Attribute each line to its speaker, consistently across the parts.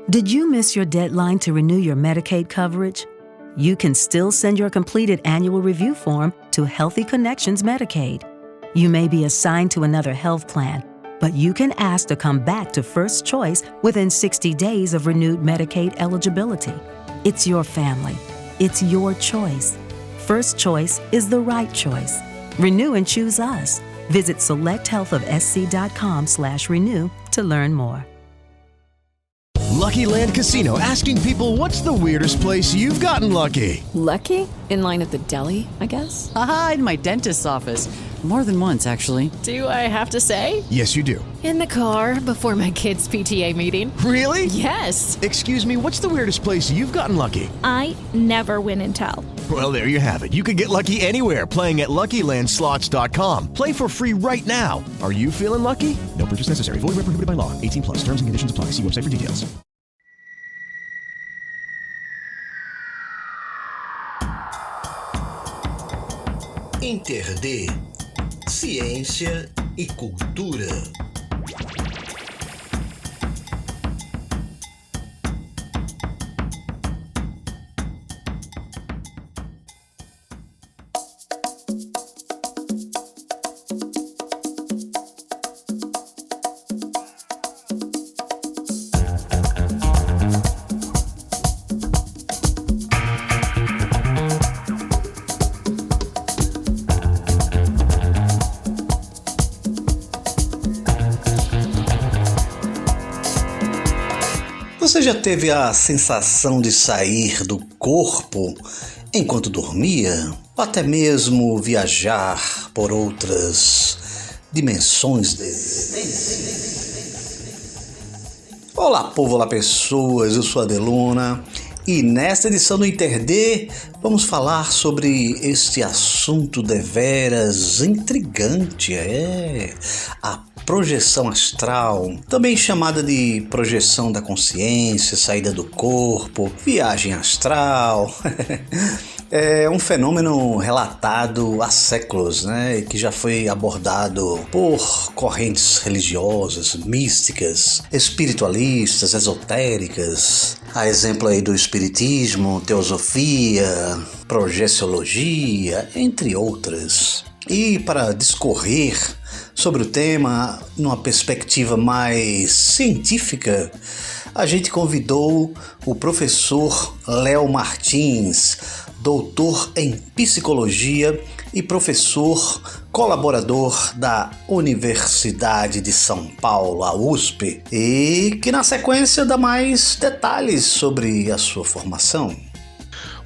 Speaker 1: Did you miss your deadline to renew your Medicaid coverage? You can still send your completed annual review form to Healthy Connections Medicaid. You may be assigned to another health plan, but you can ask to come back to First Choice within 60 days of renewed Medicaid eligibility. It's your family. It's your choice. First Choice is the right choice. Renew and choose us. Visit selecthealthofsc.com/renew to learn more.
Speaker 2: Lucky Land Casino, asking people, what's the weirdest place you've gotten lucky?
Speaker 3: Lucky? In line at the deli, I guess?
Speaker 4: Aha, in my dentist's office. More than once, actually.
Speaker 3: Do I have to say?
Speaker 2: Yes, you do.
Speaker 3: In the car before my kids' PTA meeting.
Speaker 2: Really?
Speaker 3: Yes.
Speaker 2: Excuse me, what's the weirdest place you've gotten lucky?
Speaker 5: I never win and tell.
Speaker 2: Well, there you have it. You can get lucky anywhere, playing at LuckyLandSlots.com. Play for free right now. Are you feeling lucky? No purchase necessary. Void where prohibited by law. 18+. Terms and conditions apply. See website for details.
Speaker 6: InterD, ciência e cultura. Você já teve a sensação de sair do corpo enquanto dormia? Ou até mesmo viajar por outras dimensões da existência? Olá, povo, olá, pessoas, eu sou a Adeluna e nesta edição do InterD vamos falar sobre este assunto deveras intrigante, a projeção astral, também chamada de projeção da consciência, saída do corpo, viagem astral. É um fenômeno relatado há séculos, que já foi abordado por correntes religiosas, místicas, espiritualistas, esotéricas, a exemplo aí do espiritismo, teosofia, projeciologia, entre outras. E para discorrer sobre o tema numa perspectiva mais científica, a gente convidou o professor Léo Martins, doutor em psicologia e professor colaborador da Universidade de São Paulo, a USP, e que na sequência dá mais detalhes sobre a sua formação.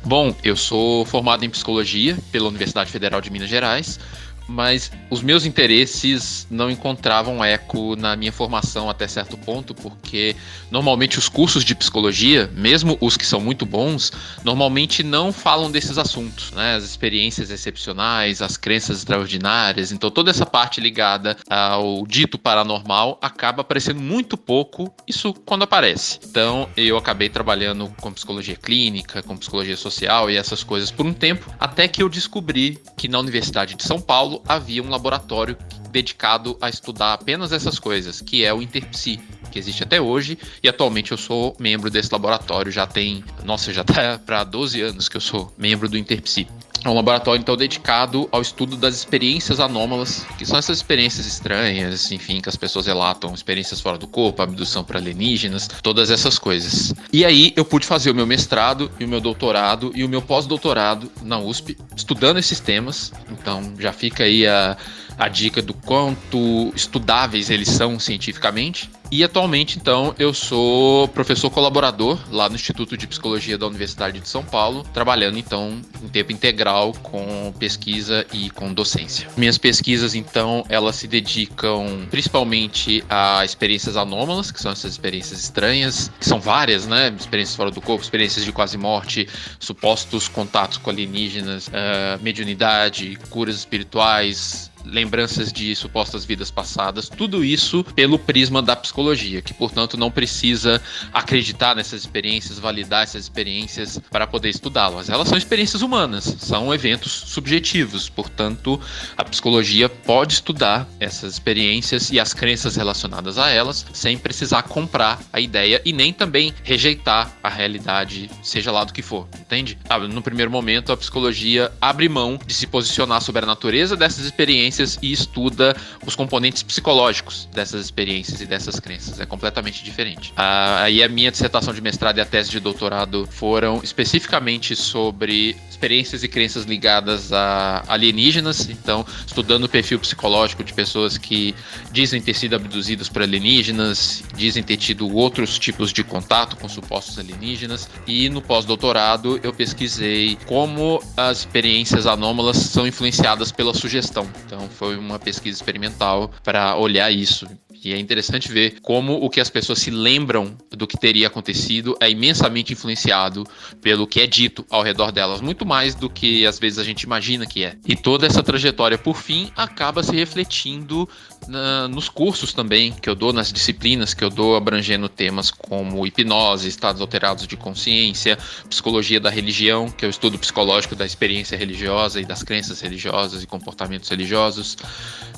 Speaker 7: Bom, eu sou formado em psicologia pela Universidade Federal de Minas Gerais, mas os meus interesses não encontravam eco na minha formação até certo ponto, porque normalmente os cursos de psicologia, mesmo os que são muito bons, normalmente não falam desses assuntos, as experiências excepcionais, as crenças extraordinárias. Então toda essa parte ligada ao dito paranormal acaba aparecendo muito pouco, isso quando aparece. Então eu acabei trabalhando com psicologia clínica, com psicologia social e essas coisas por um tempo, até que eu descobri que na Universidade de São Paulo havia um laboratório dedicado a estudar apenas essas coisas, que é o Interpsi, que existe até hoje, e atualmente eu sou membro desse laboratório, já tá para 12 anos que eu sou membro do Interpsi. É um laboratório, então, dedicado ao estudo das experiências anômalas, que são essas experiências estranhas, enfim, que as pessoas relatam, experiências fora do corpo, abdução por alienígenas, todas essas coisas. E aí eu pude fazer o meu mestrado e o meu doutorado e o meu pós-doutorado na USP, estudando esses temas. Então já fica aí a dica do quanto estudáveis eles são cientificamente. E atualmente, então, eu sou professor colaborador lá no Instituto de Psicologia da Universidade de São Paulo, trabalhando, então, em tempo integral com pesquisa e com docência. Minhas pesquisas, então, elas se dedicam principalmente a experiências anômalas, que são essas experiências estranhas, que são várias, experiências fora do corpo, experiências de quase morte, supostos contatos com alienígenas, mediunidade, curas espirituais, lembranças de supostas vidas passadas, tudo isso pelo prisma da psicologia, que, portanto, não precisa acreditar nessas experiências, validar essas experiências para poder estudá-las. Elas são experiências humanas, são eventos subjetivos, portanto, a psicologia pode estudar essas experiências e as crenças relacionadas a elas sem precisar comprar a ideia e nem também rejeitar a realidade, seja lá do que for, entende? No primeiro momento, a psicologia abre mão de se posicionar sobre a natureza dessas experiências e estuda os componentes psicológicos dessas experiências e dessas crenças. É completamente diferente. Aí a minha dissertação de mestrado e a tese de doutorado foram especificamente sobre experiências e crenças ligadas a alienígenas, então estudando o perfil psicológico de pessoas que dizem ter sido abduzidas por alienígenas, dizem ter tido outros tipos de contato com supostos alienígenas, e no pós-doutorado eu pesquisei como as experiências anômalas são influenciadas pela sugestão. Então foi uma pesquisa experimental para olhar isso. E é interessante ver como o que as pessoas se lembram do que teria acontecido é imensamente influenciado pelo que é dito ao redor delas, muito mais do que às vezes a gente imagina que é. E toda essa trajetória, por fim, acaba se refletindo nos cursos também que eu dou, nas disciplinas que eu dou, abrangendo temas como hipnose, estados alterados de consciência, psicologia da religião, que é o estudo psicológico da experiência religiosa e das crenças religiosas e comportamentos religiosos.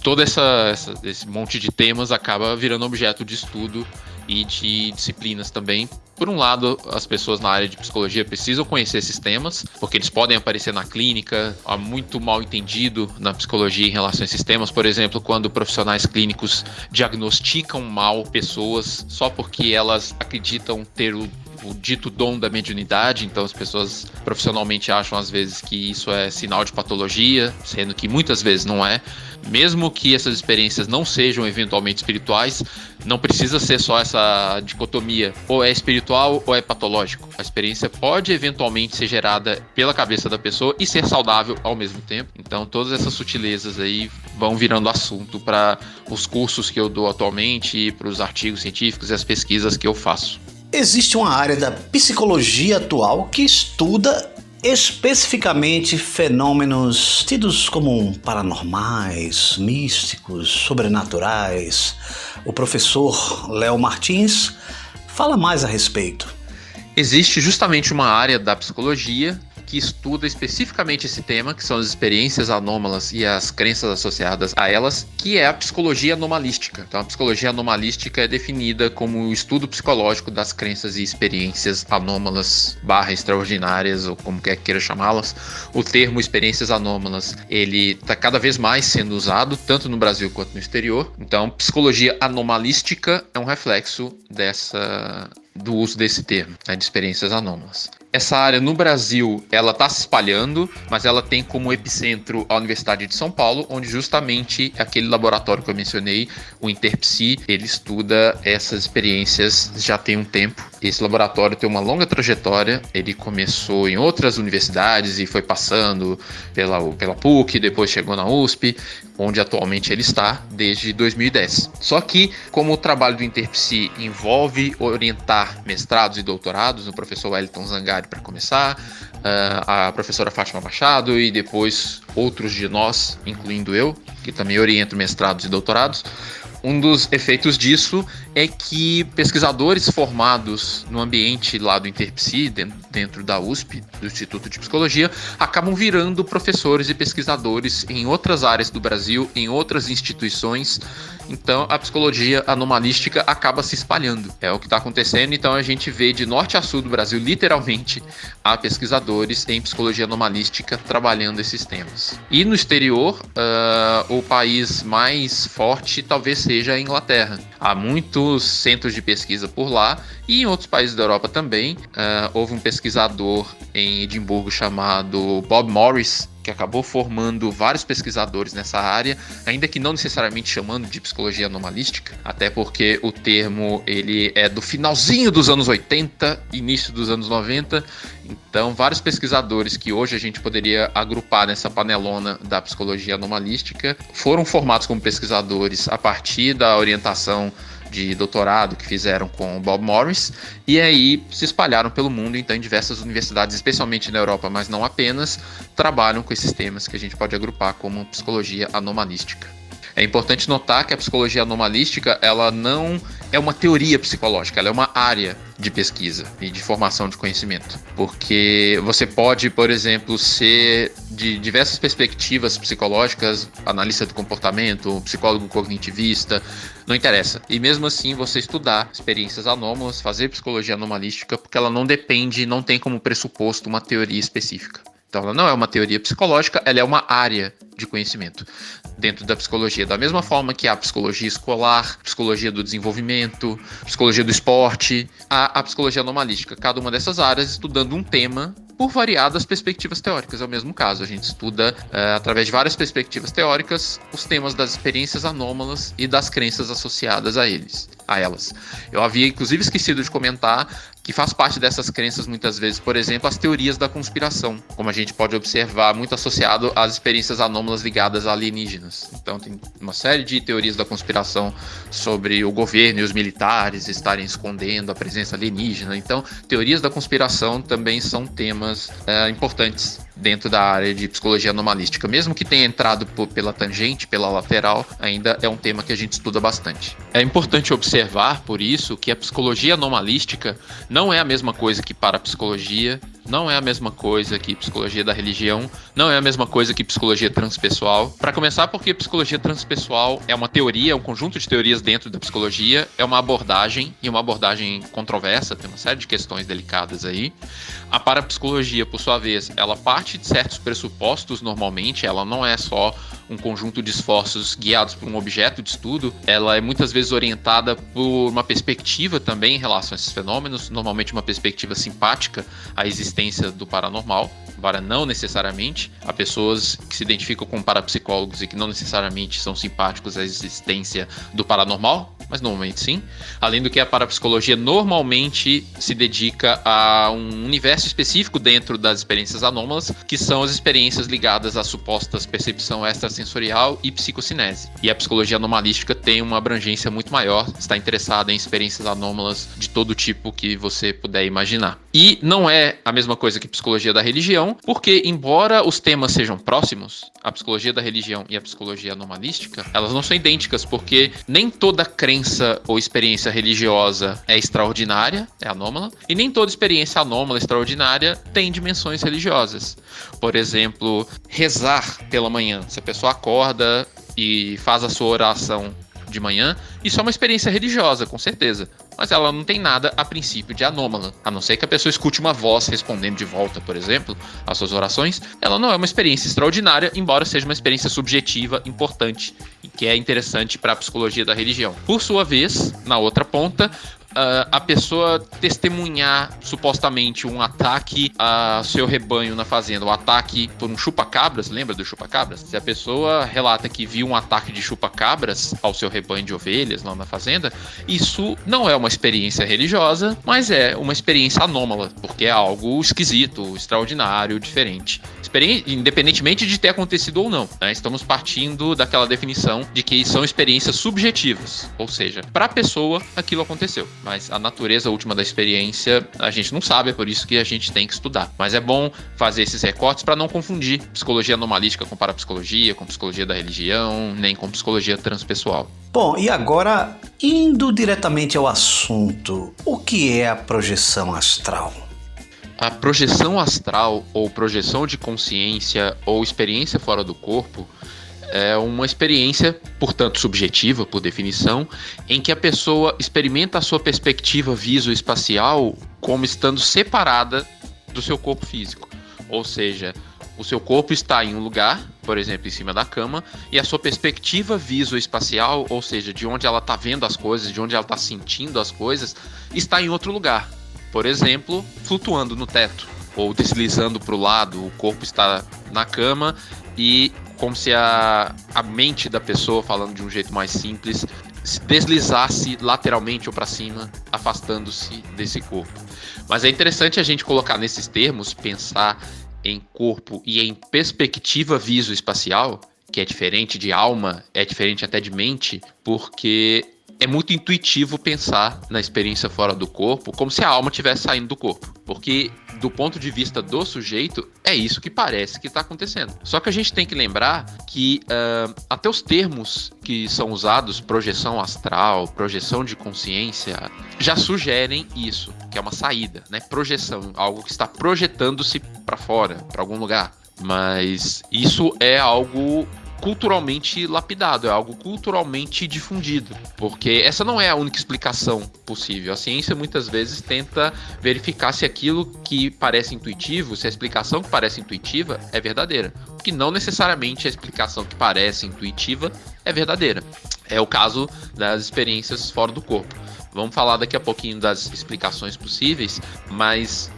Speaker 7: Todo esse monte de temas acaba virando objeto de estudo e de disciplinas também. Por um lado, as pessoas na área de psicologia precisam conhecer esses temas, porque eles podem aparecer na clínica. Há muito mal entendido na psicologia em relação a esses temas. Por exemplo, quando profissionais clínicos diagnosticam mal pessoas só porque elas acreditam ter o dito dom da mediunidade, então as pessoas profissionalmente acham às vezes que isso é sinal de patologia, sendo que muitas vezes não é. Mesmo que essas experiências não sejam eventualmente espirituais, não precisa ser só essa dicotomia, ou é espiritual ou é patológico. A experiência pode eventualmente ser gerada pela cabeça da pessoa e ser saudável ao mesmo tempo. Então todas essas sutilezas aí vão virando assunto para os cursos que eu dou atualmente, para os artigos científicos e as pesquisas que eu faço.
Speaker 6: Existe uma área da psicologia atual que estuda especificamente fenômenos tidos como paranormais, místicos, sobrenaturais. O professor Léo Martins fala mais a respeito.
Speaker 7: Existe justamente uma área da psicologia que estuda especificamente esse tema, que são as experiências anômalas e as crenças associadas a elas, que é a psicologia anomalística. Então, a psicologia anomalística é definida como o estudo psicológico das crenças e experiências anômalas / extraordinárias, ou como queira chamá-las. O termo experiências anômalas, ele está cada vez mais sendo usado, tanto no Brasil quanto no exterior. Então, psicologia anomalística é um reflexo do uso desse termo, né, de experiências anômalas. Essa área no Brasil, ela está se espalhando, mas ela tem como epicentro a Universidade de São Paulo, onde justamente aquele laboratório que eu mencionei, o InterPsi, ele estuda essas experiências já tem um tempo. Esse laboratório tem uma longa trajetória, ele começou em outras universidades e foi passando pela PUC, depois chegou na USP, onde atualmente ele está desde 2010. Só que, como o trabalho do InterPsi envolve orientar mestrados e doutorados, o professor Wellington Zangari para começar, a professora Fátima Machado e depois outros de nós, incluindo eu, que também oriento mestrados e doutorados. Um dos efeitos disso é que pesquisadores formados no ambiente lá do InterPsi, dentro da USP, do Instituto de Psicologia, acabam virando professores e pesquisadores em outras áreas do Brasil, em outras instituições. Então a psicologia anomalística acaba se espalhando. É o que está acontecendo, então a gente vê de norte a sul do Brasil, literalmente, há pesquisadores em psicologia anomalística trabalhando esses temas. E no exterior, o país mais forte talvez seja a Inglaterra. Há muitos centros de pesquisa por lá e em outros países da Europa também. Houve um pesquisador em Edimburgo chamado Bob Morris, que acabou formando vários pesquisadores nessa área, ainda que não necessariamente chamando de psicologia anomalística, até porque o termo ele é do finalzinho dos anos 80, início dos anos 90, então vários pesquisadores que hoje a gente poderia agrupar nessa panelona da psicologia anomalística foram formados como pesquisadores a partir da orientação de doutorado que fizeram com o Bob Morris, e aí se espalharam pelo mundo, então em diversas universidades, especialmente na Europa, mas não apenas, trabalham com esses temas que a gente pode agrupar como psicologia anomalística. É importante notar que a psicologia anomalística, ela não é uma teoria psicológica, ela é uma área de pesquisa e de formação de conhecimento. Porque você pode, por exemplo, ser de diversas perspectivas psicológicas, analista do comportamento, psicólogo cognitivista, não interessa. E mesmo assim você estudar experiências anômalas, fazer psicologia anomalística, porque ela não depende, não tem como pressuposto uma teoria específica. Então ela não é uma teoria psicológica, ela é uma área de conhecimento dentro da psicologia. Da mesma forma que a psicologia escolar, psicologia do desenvolvimento, psicologia do esporte, a psicologia anomalística. Cada uma dessas áreas estudando um tema por variadas perspectivas teóricas. É o mesmo caso, a gente estuda, através de várias perspectivas teóricas, os temas das experiências anômalas e das crenças associadas a elas. Eu havia, inclusive, esquecido de comentar que faz parte dessas crenças, muitas vezes, por exemplo, as teorias da conspiração, como a gente pode observar, muito associado às experiências anômalas ligadas a alienígenas. Então, tem uma série de teorias da conspiração sobre o governo e os militares estarem escondendo a presença alienígena. Então, teorias da conspiração também são temas importantes dentro da área de psicologia anomalística. Mesmo que tenha entrado pela tangente, pela lateral, ainda é um tema que a gente estuda bastante. É importante observar, por isso, que a psicologia anomalística não é a mesma coisa que parapsicologia, não é a mesma coisa que psicologia da religião, não é a mesma coisa que psicologia transpessoal. Para começar, porque psicologia transpessoal é uma teoria, é um conjunto de teorias dentro da psicologia, é uma abordagem, e uma abordagem controversa, tem uma série de questões delicadas aí. A parapsicologia, por sua vez, ela parte de certos pressupostos normalmente, ela não é só um conjunto de esforços guiados por um objeto de estudo, ela é muitas vezes orientada por uma perspectiva também em relação a esses fenômenos, normalmente uma perspectiva simpática à existência do paranormal, embora não necessariamente. Há pessoas que se identificam como parapsicólogos e que não necessariamente são simpáticos à existência do paranormal, mas normalmente sim. Além do que, a parapsicologia normalmente se dedica a um universo específico dentro das experiências anômalas, que são as experiências ligadas à supostas percepção extrasensorial e psicocinese. E a psicologia anomalística tem uma abrangência muito maior, está interessada em experiências anômalas de todo tipo que você puder imaginar. E não é a mesma coisa que psicologia da religião, porque embora os temas sejam próximos, a psicologia da religião e a psicologia anomalística, elas não são idênticas, porque nem toda crença ou experiência religiosa é extraordinária, é anômala, e nem toda experiência anômala, extraordinária, tem dimensões religiosas. Por exemplo, rezar pela manhã. Se a pessoa acorda e faz a sua oração de manhã, isso é uma experiência religiosa, com certeza. Mas ela não tem nada, a princípio, de anômala. A não ser que a pessoa escute uma voz respondendo de volta, por exemplo, às suas orações. Ela não é uma experiência extraordinária, embora seja uma experiência subjetiva importante e que é interessante para a psicologia da religião. Por sua vez, na outra ponta, a pessoa testemunhar supostamente um ataque ao seu rebanho na fazenda, o ataque por um chupa-cabras, lembra do chupa-cabras? Se a pessoa relata que viu um ataque de chupa-cabras ao seu rebanho de ovelhas lá na fazenda, isso não é uma experiência religiosa, mas é uma experiência anômala, porque é algo esquisito, extraordinário, diferente. Independentemente de ter acontecido ou não, né? Estamos partindo daquela definição de que são experiências subjetivas, ou seja, para a pessoa aquilo aconteceu, mas a natureza última da experiência a gente não sabe, é por isso que a gente tem que estudar. Mas é bom fazer esses recortes para não confundir psicologia anomalística com parapsicologia, com psicologia da religião, nem com psicologia transpessoal.
Speaker 6: Bom, e agora, indo diretamente ao assunto, o que é a projeção astral?
Speaker 7: A projeção astral, ou projeção de consciência, ou experiência fora do corpo, é uma experiência, portanto subjetiva, por definição, em que a pessoa experimenta a sua perspectiva visoespacial como estando separada do seu corpo físico. Ou seja, o seu corpo está em um lugar, por exemplo, em cima da cama, e a sua perspectiva visoespacial, ou seja, de onde ela está vendo as coisas, de onde ela está sentindo as coisas, está em outro lugar. Por exemplo, flutuando no teto, ou deslizando para o lado, o corpo está na cama e como se a mente da pessoa, falando de um jeito mais simples, se deslizasse lateralmente ou para cima, afastando-se desse corpo. Mas é interessante a gente colocar nesses termos, pensar em corpo e em perspectiva visoespacial, que é diferente de alma, é diferente até de mente, porque é muito intuitivo pensar na experiência fora do corpo como se a alma estivesse saindo do corpo. Porque, do ponto de vista do sujeito, é isso que parece que está acontecendo. Só que a gente tem que lembrar que até os termos que são usados, projeção astral, projeção de consciência, já sugerem isso, que é uma saída, né? Projeção, algo que está projetando-se para fora, para algum lugar. Mas isso é algo culturalmente lapidado, é algo culturalmente difundido, porque essa não é a única explicação possível. A ciência muitas vezes tenta verificar se aquilo que parece intuitivo, se a explicação que parece intuitiva é verdadeira, porque não necessariamente a explicação que parece intuitiva é verdadeira. É o caso das experiências fora do corpo. Vamos falar daqui a pouquinho das explicações possíveis, mas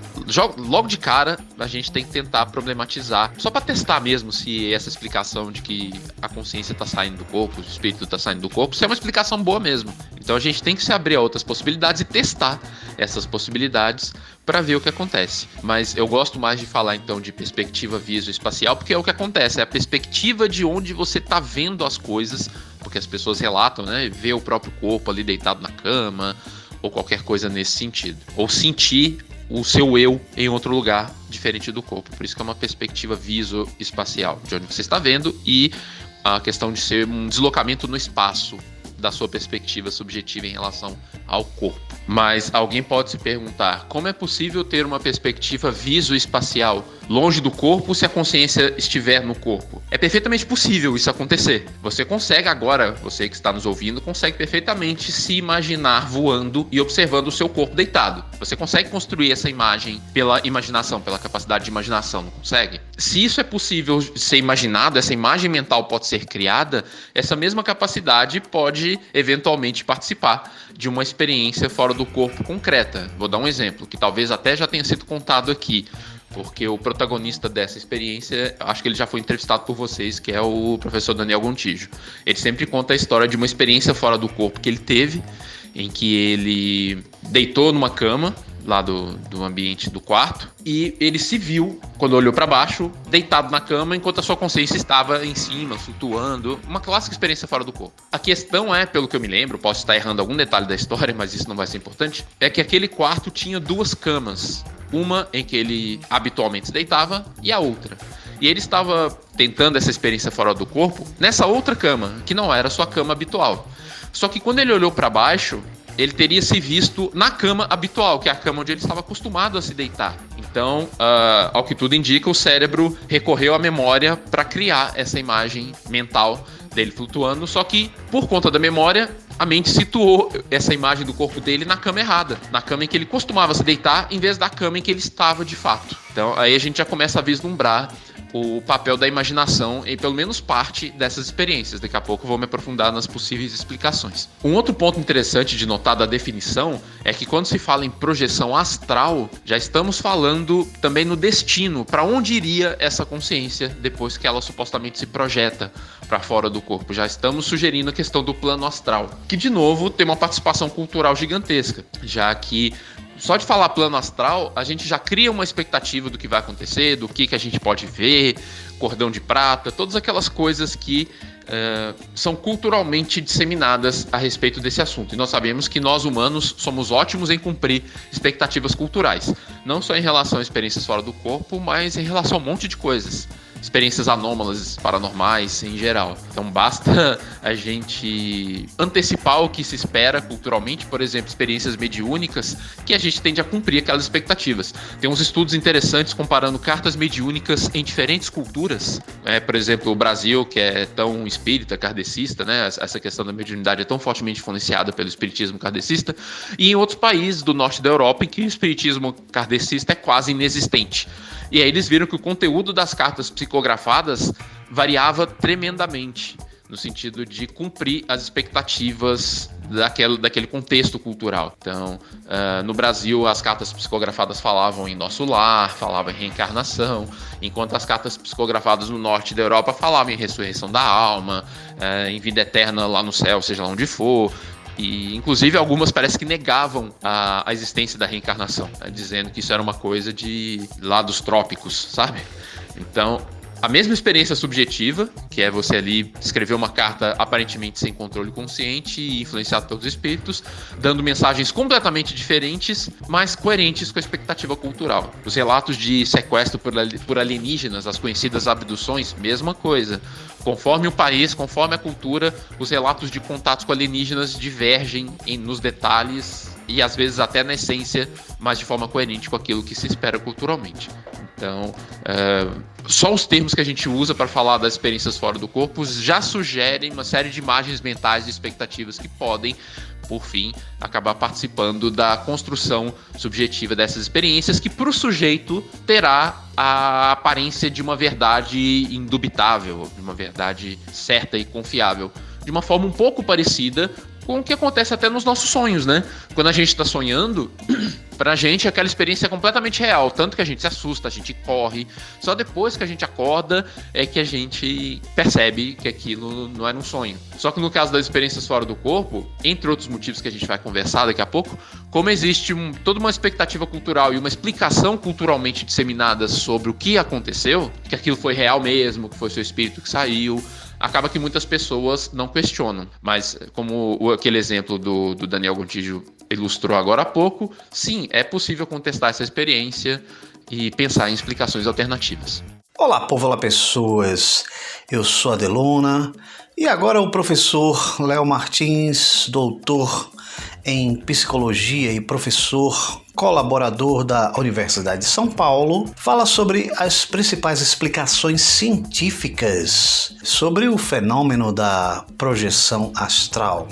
Speaker 7: logo de cara a gente tem que tentar problematizar, só para testar mesmo se essa explicação de que a consciência está saindo do corpo, o espírito está saindo do corpo, se é uma explicação boa mesmo. Então a gente tem que se abrir a outras possibilidades e testar essas possibilidades para ver o que acontece. Mas eu gosto mais de falar então de perspectiva visoespacial, porque é o que acontece, é a perspectiva de onde você está vendo as coisas, porque as pessoas relatam, né, ver o próprio corpo ali deitado na cama, ou qualquer coisa nesse sentido. Ou sentir o seu eu em outro lugar diferente do corpo. Por isso que é uma perspectiva visoespacial, de onde você está vendo, e a questão de ser um deslocamento no espaço da sua perspectiva subjetiva em relação ao corpo. Mas alguém pode se perguntar, como é possível ter uma perspectiva visoespacial longe do corpo se a consciência estiver no corpo? É perfeitamente possível isso acontecer. Você consegue agora, você que está nos ouvindo, consegue perfeitamente se imaginar voando e observando o seu corpo deitado. Você consegue construir essa imagem pela imaginação, pela capacidade de imaginação, não consegue? Se isso é possível ser imaginado, essa imagem mental pode ser criada, essa mesma capacidade pode eventualmente participar de uma experiência fora do corpo concreta. Vou dar um exemplo, que talvez até já tenha sido contado aqui, porque o protagonista dessa experiência, acho que ele já foi entrevistado por vocês, que é o professor Daniel Gontijo. Ele sempre conta a história de uma experiência fora do corpo que ele teve, em que ele deitou numa cama, lá do ambiente do quarto, e ele se viu, quando olhou para baixo, deitado na cama, enquanto a sua consciência estava em cima, flutuando. Uma clássica experiência fora do corpo. A questão é, pelo que eu me lembro, posso estar errando algum detalhe da história, mas isso não vai ser importante, é que aquele quarto tinha duas camas. Uma em que ele habitualmente se deitava e a outra. E ele estava tentando essa experiência fora do corpo nessa outra cama, que não era a sua cama habitual. Só que quando ele olhou para baixo, ele teria se visto na cama habitual, que é a cama onde ele estava acostumado a se deitar. Então, ao que tudo indica, o cérebro recorreu à memória para criar essa imagem mental dele flutuando, só que, por conta da memória, a mente situou essa imagem do corpo dele na cama errada, na cama em que ele costumava se deitar, em vez da cama em que ele estava de fato. Então, aí a gente já começa a vislumbrar o papel da imaginação em pelo menos parte dessas experiências. Daqui a pouco eu vou me aprofundar nas possíveis explicações. Um outro ponto interessante de notar da definição é que quando se fala em projeção astral, já estamos falando também no destino, para onde iria essa consciência depois que ela supostamente se projeta para fora do corpo. Já estamos sugerindo a questão do plano astral, que de novo tem uma participação cultural gigantesca, já que só de falar plano astral, a gente já cria uma expectativa do que vai acontecer, do que a gente pode ver, cordão de prata, todas aquelas coisas que são culturalmente disseminadas a respeito desse assunto. E nós sabemos que nós humanos somos ótimos em cumprir expectativas culturais, não só em relação a experiências fora do corpo, mas em relação a um monte de coisas. Experiências anômalas, paranormais em geral. Então basta a gente antecipar o que se espera culturalmente, por exemplo, experiências mediúnicas, que a gente tende a cumprir aquelas expectativas. Tem uns estudos interessantes comparando cartas mediúnicas em diferentes culturas. Por exemplo, o Brasil, que é tão espírita, kardecista, né? Essa questão da mediunidade é tão fortemente influenciada pelo espiritismo kardecista, e em outros países do norte da Europa, em que o espiritismo kardecista é quase inexistente. E aí eles viram que o conteúdo das cartas psicografadas variava tremendamente, no sentido de cumprir as expectativas daquele contexto cultural. Então, no Brasil, as cartas psicografadas falavam em nosso lar, falavam em reencarnação, enquanto as cartas psicografadas no norte da Europa falavam em ressurreição da alma, em vida eterna lá no céu, seja lá onde for. E, inclusive, algumas parece que negavam a existência da reencarnação, né, dizendo que isso era uma coisa de lá dos trópicos, sabe? Então, a mesma experiência subjetiva, que é você ali escrever uma carta aparentemente sem controle consciente e influenciado pelos espíritos, dando mensagens completamente diferentes, mas coerentes com a expectativa cultural. Os relatos de sequestro por alienígenas, as conhecidas abduções, mesma coisa. Conforme o país, conforme a cultura, os relatos de contatos com alienígenas divergem nos detalhes e às vezes até na essência, mas de forma coerente com aquilo que se espera culturalmente. Então, só os termos que a gente usa para falar das experiências fora do corpo já sugerem uma série de imagens mentais e expectativas que podem, por fim, acabar participando da construção subjetiva dessas experiências, que para o sujeito terá a aparência de uma verdade indubitável, de uma verdade certa e confiável, de uma forma um pouco parecida com o que acontece até nos nossos sonhos, né? Quando a gente está sonhando, pra gente aquela experiência é completamente real, tanto que a gente se assusta, a gente corre, só depois que a gente acorda é que a gente percebe que aquilo não era um sonho. Só que no caso das experiências fora do corpo, entre outros motivos que a gente vai conversar daqui a pouco, como existe toda uma expectativa cultural e uma explicação culturalmente disseminada sobre o que aconteceu, que aquilo foi real mesmo, que foi seu espírito que saiu, acaba que muitas pessoas não questionam. Mas, como aquele exemplo do Daniel Gontijo ilustrou agora há pouco, sim, é possível contestar essa experiência e pensar em explicações alternativas.
Speaker 6: Olá, povo, olá, pessoas. Eu sou a Delona e agora o professor Léo Martins, doutor em psicologia e professor colaborador da Universidade de São Paulo, fala sobre as principais explicações científicas sobre o fenômeno da projeção astral.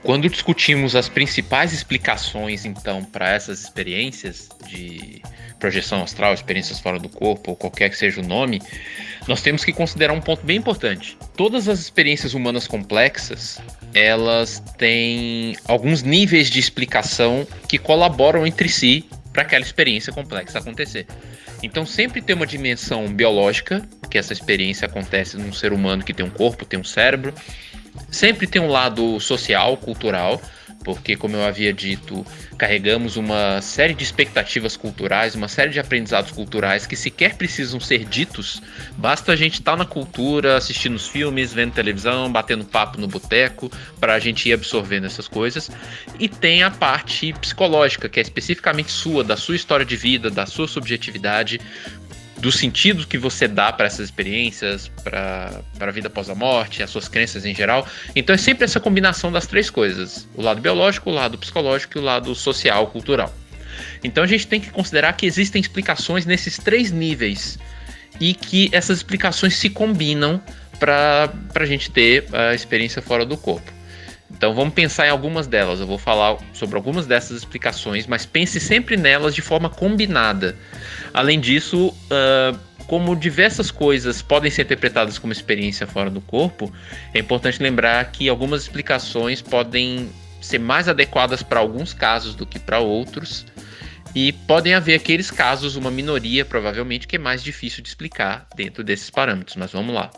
Speaker 7: Quando discutimos as principais explicações, então, para essas experiências de projeção astral, experiências fora do corpo, ou qualquer que seja o nome, nós temos que considerar um ponto bem importante. Todas as experiências humanas complexas, elas têm alguns níveis de explicação que colaboram entre si para aquela experiência complexa acontecer. Então sempre tem uma dimensão biológica, que essa experiência acontece num ser humano que tem um corpo, tem um cérebro. Sempre tem um lado social, cultural, porque, como eu havia dito, carregamos uma série de expectativas culturais, uma série de aprendizados culturais que sequer precisam ser ditos, basta a gente estar na cultura, assistindo os filmes, vendo televisão, batendo papo no boteco, para a gente ir absorvendo essas coisas. E tem a parte psicológica, que é especificamente sua, da sua história de vida, da sua subjetividade, do sentido que você dá para essas experiências, para a vida após a morte, as suas crenças em geral. Então é sempre essa combinação das três coisas: o lado biológico, o lado psicológico e o lado social, cultural. Então a gente tem que considerar que existem explicações nesses três níveis e que essas explicações se combinam para a gente ter a experiência fora do corpo. Então vamos pensar em algumas delas. Eu vou falar sobre algumas dessas explicações, mas pense sempre nelas de forma combinada. Além disso, como diversas coisas podem ser interpretadas como experiência fora do corpo, é importante lembrar que algumas explicações podem ser mais adequadas para alguns casos do que para outros, e podem haver aqueles casos, uma minoria provavelmente, que é mais difícil de explicar dentro desses parâmetros. Mas vamos lá.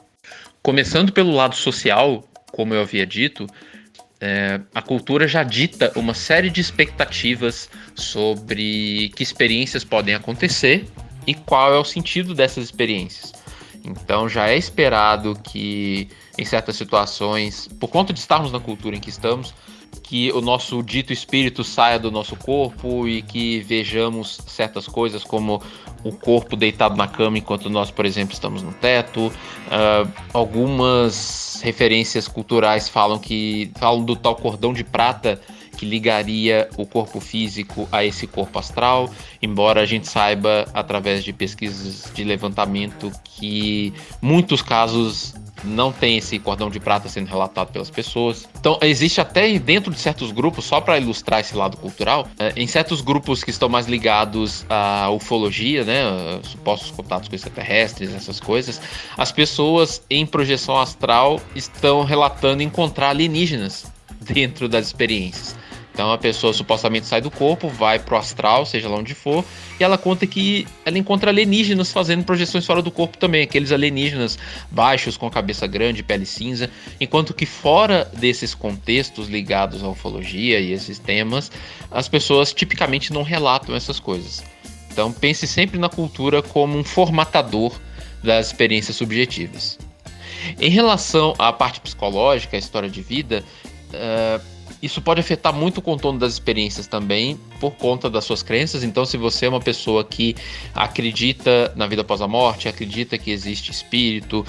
Speaker 7: Começando pelo lado social, como eu havia dito, a cultura já dita uma série de expectativas sobre que experiências podem acontecer e qual é o sentido dessas experiências. Então já é esperado que, em certas situações, por conta de estarmos na cultura em que estamos, que o nosso dito espírito saia do nosso corpo e que vejamos certas coisas como o corpo deitado na cama enquanto nós, por exemplo, estamos no teto. Algumas referências culturais falam do tal cordão de prata que ligaria o corpo físico a esse corpo astral, embora a gente saiba, através de pesquisas de levantamento, que muitos casos não tem esse cordão de prata sendo relatado pelas pessoas. Então existe até dentro de certos grupos, só para ilustrar esse lado cultural, em certos grupos que estão mais ligados à ufologia, né, supostos contatos com extraterrestres, essas coisas, as pessoas em projeção astral estão relatando encontrar alienígenas dentro das experiências. Então a pessoa supostamente sai do corpo, vai pro astral, seja lá onde for, e ela conta que ela encontra alienígenas fazendo projeções fora do corpo também, aqueles alienígenas baixos, com a cabeça grande, pele cinza, enquanto que fora desses contextos ligados à ufologia e esses temas, as pessoas tipicamente não relatam essas coisas. Então pense sempre na cultura como um formatador das experiências subjetivas. Em relação à parte psicológica, a história de vida, isso pode afetar muito o contorno das experiências também, por conta das suas crenças. Então, se você é uma pessoa que acredita na vida após a morte, acredita que existe espírito,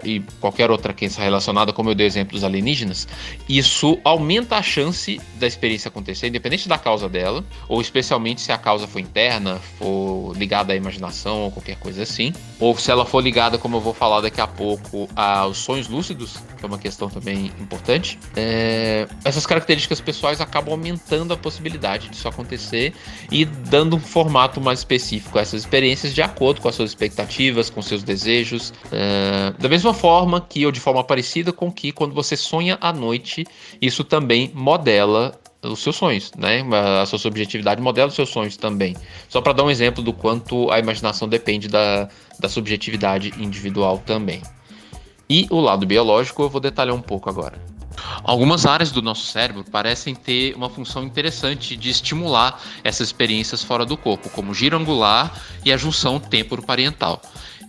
Speaker 7: e qualquer outra crença relacionada, como eu dei exemplo dos alienígenas, isso aumenta a chance da experiência acontecer, independente da causa dela, ou especialmente se a causa for interna, for ligada à imaginação ou qualquer coisa assim, ou se ela for ligada, como eu vou falar daqui a pouco, aos sonhos lúcidos, que é uma questão também importante. Essas características pessoais acabam aumentando a possibilidade disso acontecer e dando um formato mais específico a essas experiências de acordo com as suas expectativas, com seus desejos, da mesma forma que, ou de forma parecida com que, quando você sonha à noite, isso também modela os seus sonhos, né? A sua subjetividade modela os seus sonhos também. Só para dar um exemplo do quanto a imaginação depende da subjetividade individual também. E o lado biológico eu vou detalhar um pouco agora. Algumas áreas do nosso cérebro parecem ter uma função interessante de estimular essas experiências fora do corpo, como o giro angular e a junção temporoparietal.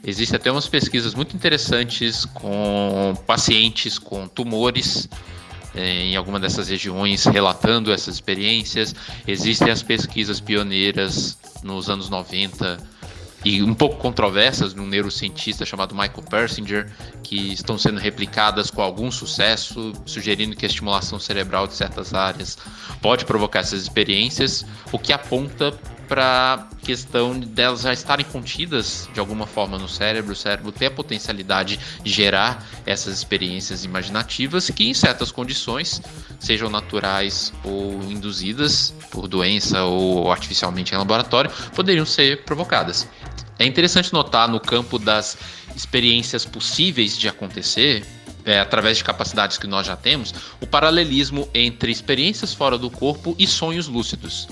Speaker 7: Existem até umas pesquisas muito interessantes com pacientes com tumores em alguma dessas regiões, relatando essas experiências. Existem as pesquisas pioneiras nos anos 90 e um pouco controversas de um neurocientista chamado Michael Persinger, que estão sendo replicadas com algum sucesso, sugerindo que a estimulação cerebral de certas áreas pode provocar essas experiências, o que aponta para a questão delas já estarem contidas de alguma forma no cérebro. O cérebro tem a potencialidade de gerar essas experiências imaginativas que, em certas condições, sejam naturais ou induzidas por doença ou artificialmente em laboratório, poderiam ser provocadas. É interessante notar no campo das experiências possíveis de acontecer, através de capacidades que nós já temos, o paralelismo entre experiências fora do corpo e sonhos lúcidos.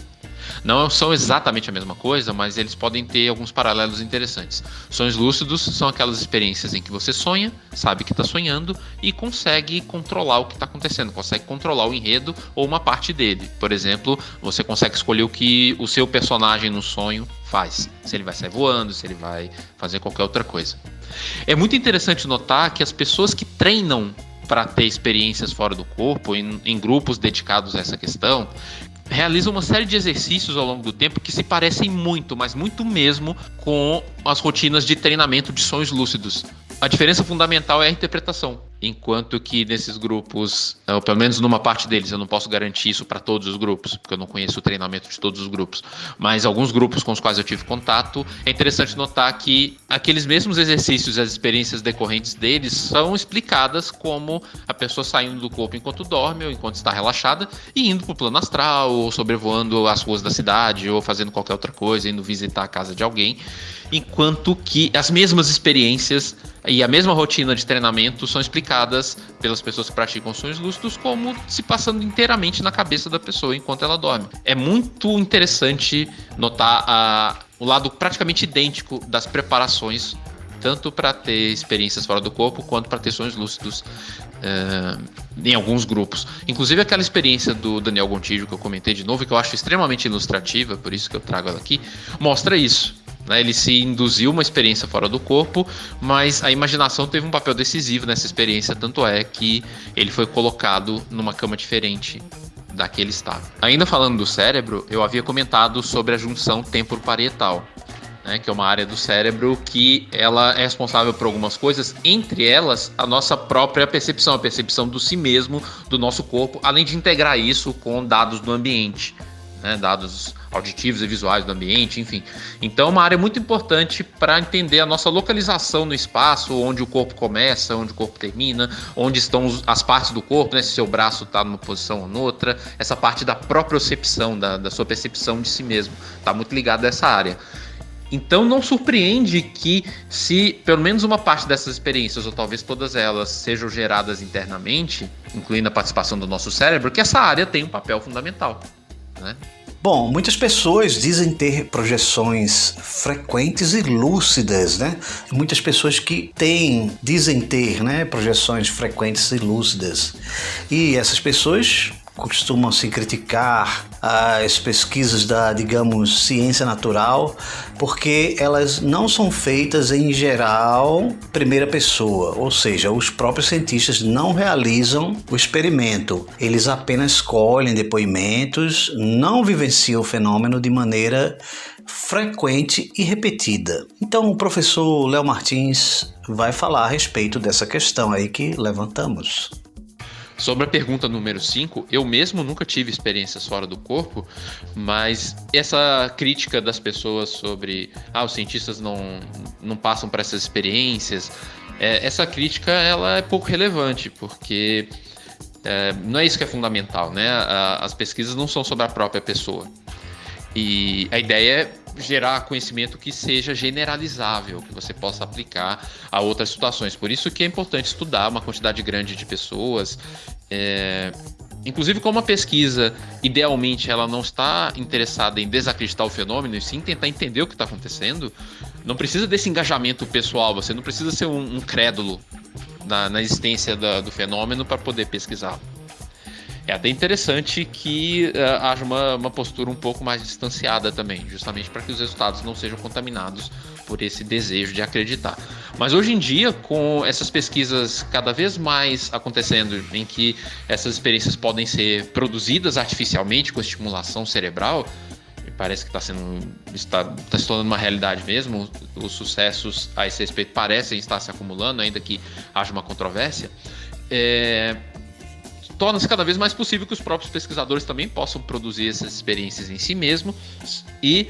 Speaker 7: Não são exatamente a mesma coisa, mas eles podem ter alguns paralelos interessantes. Sonhos lúcidos são aquelas experiências em que você sonha, sabe que está sonhando e consegue controlar o que está acontecendo, consegue controlar o enredo ou uma parte dele. Por exemplo, você consegue escolher o que o seu personagem no sonho faz. Se ele vai sair voando, se ele vai fazer qualquer outra coisa. É muito interessante notar que as pessoas que treinam para ter experiências fora do corpo, em grupos dedicados a essa questão, realizam uma série de exercícios ao longo do tempo que se parecem muito, mas muito mesmo, com as rotinas de treinamento de sonhos lúcidos. A diferença fundamental é a interpretação. Enquanto que nesses grupos, ou pelo menos numa parte deles, eu não posso garantir isso para todos os grupos, porque eu não conheço o treinamento de todos os grupos, mas alguns grupos com os quais eu tive contato, é interessante notar que aqueles mesmos exercícios e as experiências decorrentes deles são explicadas como a pessoa saindo do corpo enquanto dorme ou enquanto está relaxada e indo para o plano astral, ou sobrevoando as ruas da cidade, ou fazendo qualquer outra coisa, indo visitar a casa de alguém, enquanto que as mesmas experiências e a mesma rotina de treinamento são explicadas pelas pessoas que praticam sonhos lúcidos como se passando inteiramente na cabeça da pessoa enquanto ela dorme. É muito interessante notar o lado praticamente idêntico das preparações, tanto para ter experiências fora do corpo quanto para ter sonhos lúcidos em alguns grupos. Inclusive aquela experiência do Daniel Gontijo que eu comentei de novo e que eu acho extremamente ilustrativa, por isso que eu trago ela aqui, mostra isso. Ele se induziu uma experiência fora do corpo, mas a imaginação teve um papel decisivo nessa experiência, tanto é que ele foi colocado numa cama diferente da que ele estava. Ainda falando do cérebro, eu havia comentado sobre a junção temporoparietal, que é uma área do cérebro que ela é responsável por algumas coisas, entre elas a nossa própria percepção, a percepção do si mesmo, do nosso corpo, além de integrar isso com dados do ambiente, dados auditivos e visuais do ambiente, enfim. Então é uma área muito importante para entender a nossa localização no espaço, onde o corpo começa, onde o corpo termina, onde estão as partes do corpo, se seu braço está numa posição ou noutra, essa parte da propriocepção, da sua percepção de si mesmo, está muito ligada a essa área. Então não surpreende que, se pelo menos uma parte dessas experiências, ou talvez todas elas, sejam geradas internamente, incluindo a participação do nosso cérebro, que essa área tem um papel fundamental,
Speaker 6: Bom, muitas pessoas dizem ter projeções frequentes e lúcidas, Muitas pessoas que dizem ter, projeções frequentes e lúcidas. E essas pessoas costumam-se criticar as pesquisas da, digamos, ciência natural, porque elas não são feitas em geral primeira pessoa, ou seja, os próprios cientistas não realizam o experimento, eles apenas colhem depoimentos, não vivenciam o fenômeno de maneira frequente e repetida. Então o professor Léo Martins vai falar a respeito dessa questão aí que levantamos.
Speaker 7: Sobre a pergunta número 5, eu mesmo nunca tive experiências fora do corpo, mas essa crítica das pessoas sobre os cientistas não passam por essas experiências, essa crítica ela é pouco relevante, porque não é isso que é fundamental, né? As pesquisas não são sobre a própria pessoa. E a ideia é gerar conhecimento que seja generalizável, que você possa aplicar a outras situações. Por isso que é importante estudar uma quantidade grande de pessoas. Inclusive, como a pesquisa, idealmente, ela não está interessada em desacreditar o fenômeno, e sim tentar entender o que está acontecendo, não precisa desse engajamento pessoal, você não precisa ser um crédulo na existência do fenômeno para poder pesquisá-lo. É até interessante que haja uma postura um pouco mais distanciada também, justamente para que os resultados não sejam contaminados por esse desejo de acreditar. Mas hoje em dia, com essas pesquisas cada vez mais acontecendo, em que essas experiências podem ser produzidas artificialmente com estimulação cerebral, parece que está se tornando uma realidade mesmo, os sucessos a esse respeito parecem estar se acumulando, ainda que haja uma controvérsia, torna-se cada vez mais possível que os próprios pesquisadores também possam produzir essas experiências em si mesmos e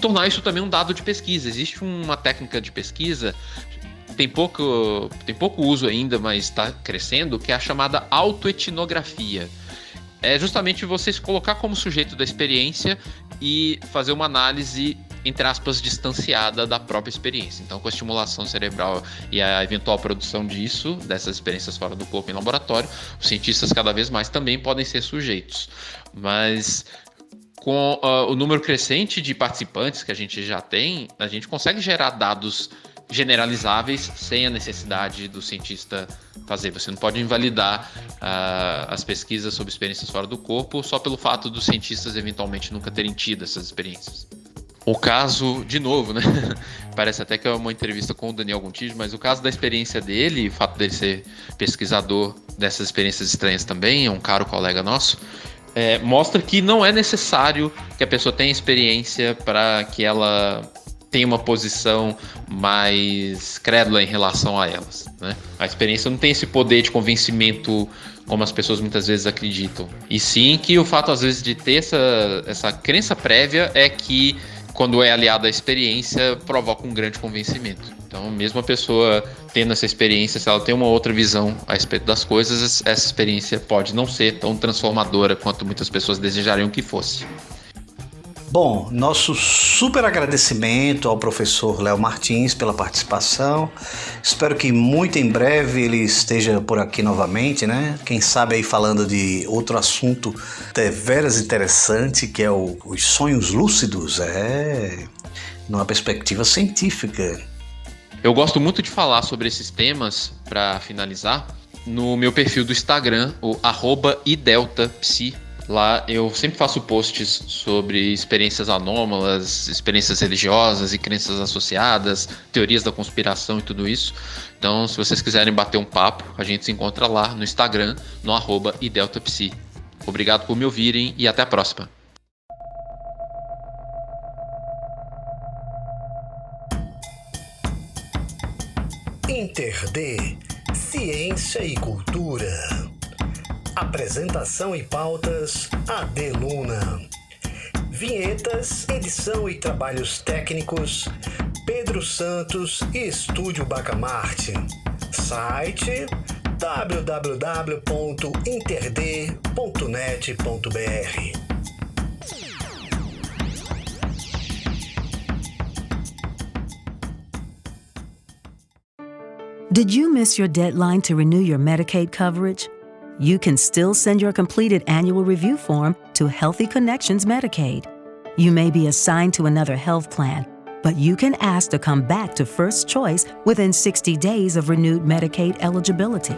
Speaker 7: tornar isso também um dado de pesquisa. Existe uma técnica de pesquisa, tem pouco uso ainda, mas está crescendo, que é a chamada autoetnografia. É justamente você se colocar como sujeito da experiência e fazer uma análise, entre aspas, distanciada da própria experiência. Então, com a estimulação cerebral e a eventual produção dessas experiências fora do corpo em laboratório, os cientistas cada vez mais também podem ser sujeitos. Mas com o número crescente de participantes que a gente já tem, a gente consegue gerar dados generalizáveis sem a necessidade do cientista fazer. Você não pode invalidar as pesquisas sobre experiências fora do corpo só pelo fato dos cientistas eventualmente nunca terem tido essas experiências. O caso, de novo, né? Parece até que é uma entrevista com o Daniel Gontijo, mas o caso da experiência dele, o fato dele ser pesquisador dessas experiências estranhas também, é um caro colega nosso, mostra que não é necessário que a pessoa tenha experiência para que ela tenha uma posição mais crédula em relação a elas, né? A experiência não tem esse poder de convencimento como as pessoas muitas vezes acreditam. E sim que o fato, às vezes, de ter essa crença prévia é que, quando é aliada à experiência, provoca um grande convencimento. Então, mesmo a pessoa tendo essa experiência, se ela tem uma outra visão a respeito das coisas, essa experiência pode não ser tão transformadora quanto muitas pessoas desejariam que fosse.
Speaker 6: Bom, nosso super agradecimento ao professor Léo Martins pela participação. Espero que muito em breve ele esteja por aqui novamente, né? Quem sabe aí falando de outro assunto deveras interessante, que é os sonhos lúcidos, numa perspectiva científica.
Speaker 7: Eu gosto muito de falar sobre esses temas, para finalizar, no meu perfil do Instagram, o @ideltapsi. Lá eu sempre faço posts sobre experiências anômalas, experiências religiosas e crenças associadas, teorias da conspiração e tudo isso. Então, se vocês quiserem bater um papo, a gente se encontra lá no Instagram, no @ideltapsi. Obrigado por me ouvirem e até a próxima.
Speaker 6: InterD, Ciência e Cultura. Apresentação e pautas, AD Luna. Vinhetas, edição e trabalhos técnicos, Pedro Santos e Estúdio Bacamarte. Site www.interd.net.br.
Speaker 1: Did you miss your deadline to renew your Medicaid coverage? You can still send your completed annual review form to Healthy Connections Medicaid. You may be assigned to another health plan, but you can ask to come back to First Choice within 60 days of renewed Medicaid eligibility.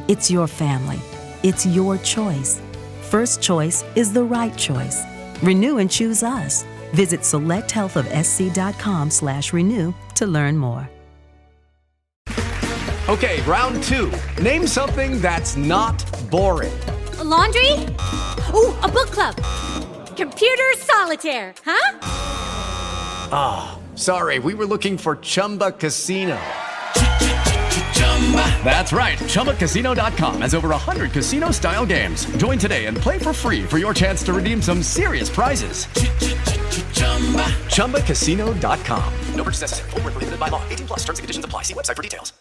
Speaker 1: It's your family. It's your choice. First choice is the right choice. Renew and choose us. Visit selecthealthofsc.com/renew to learn more.
Speaker 8: Okay, round 2. Name something that's not boring.
Speaker 9: A laundry? Ooh, a book club. Computer solitaire, huh?
Speaker 8: Ah, sorry, we were looking for Chumba Casino. That's right, ChumbaCasino.com has over 100 casino-style games. Join today and play for free for your chance to redeem some serious prizes. ChumbaCasino.com. No purchase necessary. Void where prohibited by law. 18+ terms and conditions apply. See website for details.